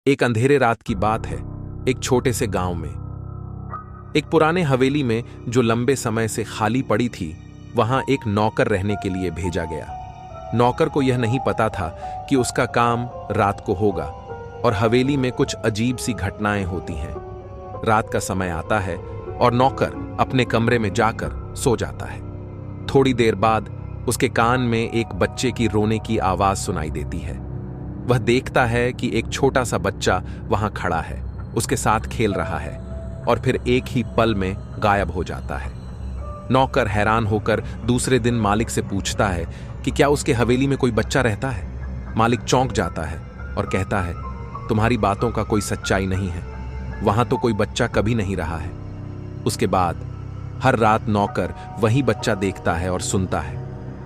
एक अंधेरे रात की बात है। एक छोटे से गांव में एक पुराने हवेली में जो लंबे समय से खाली पड़ी थी, वहां एक नौकर रहने के लिए भेजा गया। नौकर को यह नहीं पता था कि उसका काम रात को होगा और हवेली में कुछ अजीब सी घटनाएं होती हैं। रात का समय आता है और नौकर अपने कमरे में जाकर सो जाता है। थोड़ी देर बाद उसके कान में एक बच्चे की रोने की आवाज सुनाई देती है। वह देखता है कि एक छोटा सा बच्चा वहां खड़ा है, उसके साथ खेल रहा है और फिर एक ही पल में गायब हो जाता है। नौकर हैरान होकर दूसरे दिन मालिक से पूछता है कि क्या उसके हवेली में कोई बच्चा रहता है। मालिक चौंक जाता है और कहता है, तुम्हारी बातों का कोई सच्चाई नहीं है, वहां तो कोई बच्चा कभी नहीं रहा है। उसके बाद हर रात नौकर वही बच्चा देखता है और सुनता है।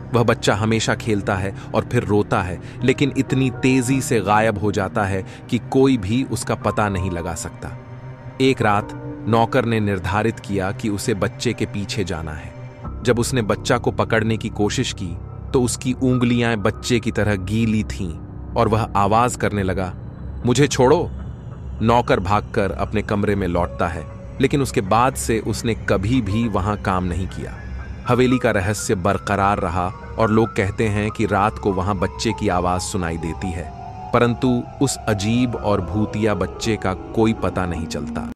वह बच्चा हमेशा खेलता है और फिर रोता है, लेकिन इतनी तेजी से गायब हो जाता है कि कोई भी उसका पता नहीं लगा सकता। एक रात नौकर ने निर्धारित किया कि उसे बच्चे के पीछे जाना है। जब उसने बच्चा को पकड़ने की कोशिश की तो उसकी उंगलियां बच्चे की तरह गीली थीं और वह आवाज करने लगा, मुझे छोड़ो। नौकर भागकर अपने कमरे में लौटता है, लेकिन उसके बाद से उसने कभी भी वहां काम नहीं किया। हवेली का रहस्य बरकरार रहा और लोग कहते हैं कि रात को वहां बच्चे की आवाज सुनाई देती है, परंतु उस अजीब और भूतिया बच्चे का कोई पता नहीं चलता।